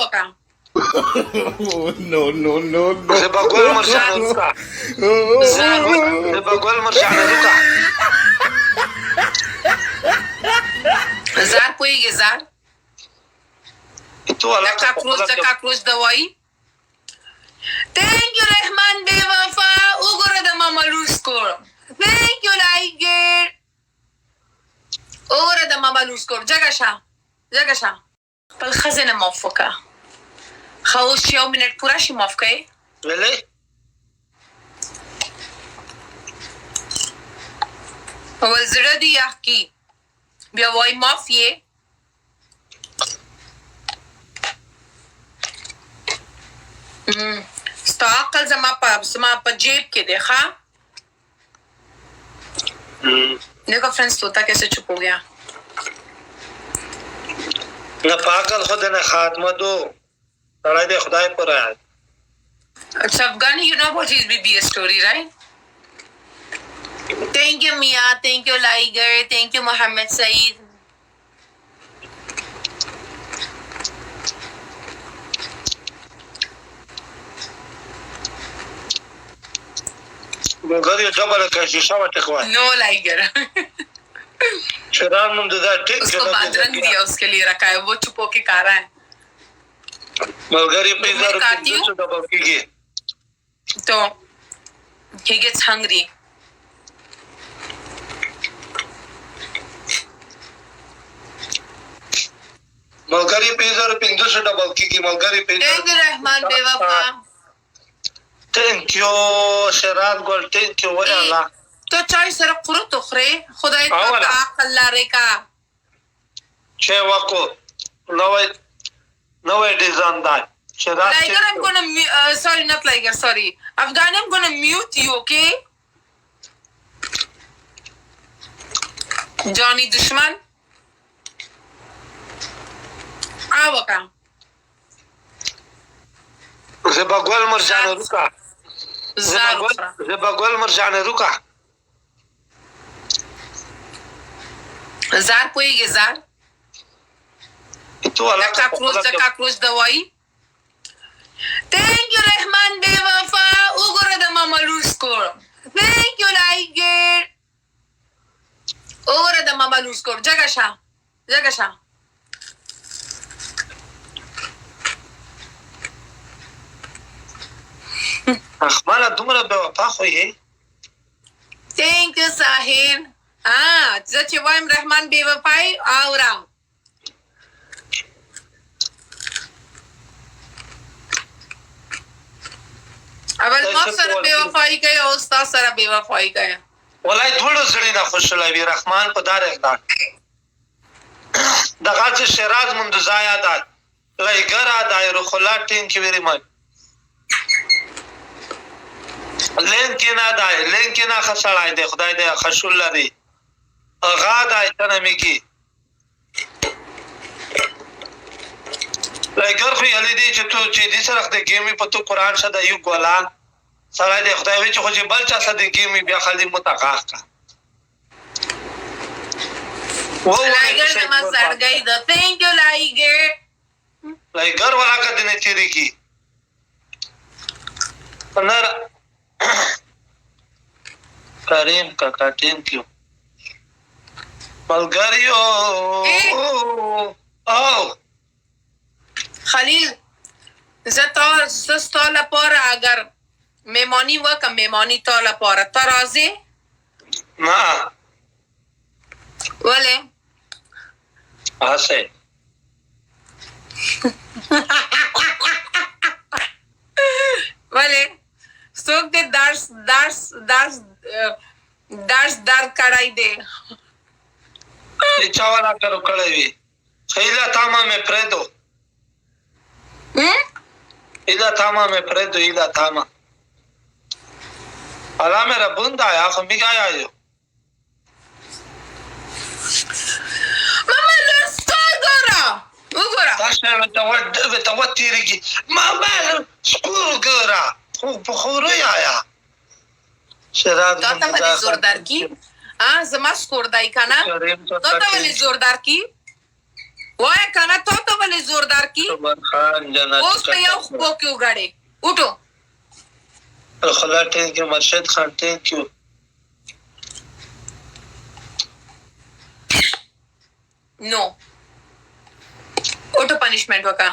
وکړه. زه به ګل مرجانه روکا زه به ګل مرجانه روکا زار پوهېږې زار تو د کاکروچ دوايي. Thank you رحمان بے وفا. وګوره د ماما لوس کور. Thank you لایګر. وګوره د ماما لوس کور. جګه شه خپل ښځې نه معاف وکړه. ښه اوس چې 1 منټ پوره شي معاف کوې. ولې اول زړه دې یخ کي بیا وایي معاف یې. ستا عقل زما په جیب کې دی. ښه देखो friends तोता कैसे चुप हो गया. نه پاکل خود نه خاتمه دو سړی دی خدای پر آیات. अच्छा Afghan you know what is BBS story right? Thank you Mia, thank you Liger, thank you Mohammed Saeed. ګر یو ډبل کشي شاوه ټکوا No Liger. شران نوم دا ټیک उसको बादरंग दिया उसके लिए रखा है वो चुप होके खा रहा है. ملګری په 1000 ډبل کېږي तो he gets hungry. ملګری په 1500 ډبل کېږي ملګری په Thank you رحمان بے وفا. Thank you شران ګل thank you وای الله. تو چای سره قروت خوري خدای ته عقل لري کا. چې وکو نوې ډیزاین دا شران. Liger I'm gonna sorry not Liger sorry Afghan I'm gonna mute you okay. Johnny दुश्मन आवका زبګول مرجانه روکا زبګول مرجانه روکا زار پوهېږې زار تو الله د کاکروچ دوايي. Thank you رحمان بے وفا. وګوره د ماما لوس کور. Thank you لایګر. وګوره د ماما لوس کور. جګه شه اخبار دومره به وفا خو یې. Thank you ساحل. زه چې وایم رحمان بے وفای اورم. اول ما سره بے وفایی کوي او ستا سره بے وفایی کوي. ولای دوړو سړی نه خوشاله وي رحمان په دار اقدار دغه چې شیراز مندوزا یادات لایګرا دایره خلا ټین کې ویری مای لینکینا خسړای دی خدای دې خشول لري اغا دای تنه میکی لایګر خو یلی دی چې تو چې دې سره د گیمي په تو قران شته یو ګولان سړی دې خدای وی چې خو چې بل چا سره د گیمي بیا خالي متقاق کا لایګر ما سره گئی دا thank you لایګر والا کدی نه چیرې کی پنر کریم کاکا ټینک یو ملګریو او خلیل زستا لپاره اگر میمانی وکم میمانی تا لپاره تا راضی؟ نه ولی؟ آسه ولی؟ سوک دے درد کڑائی دے چاوالا کرو کڑے وی خیلہ تاما میں پریدو ایلا تاما میں پریدو ایلا تاما اللہ میرا بند آیا خمی گایا جو ماما لسکا گورا تاشنا ویتا تیری کی ماما سکور گورا بخوری آیا شراب تا ولی زوردار کی؟ زما سکور دای کنا؟ تا ولی زوردار کی؟ وای کنه ته ولې زوردار کی عمر خان جنت اوس په یو خو کې وګړې وټو خلا ټینک یو مرشد خان ټینک یو نو اوټو پنیشمنٹ وکا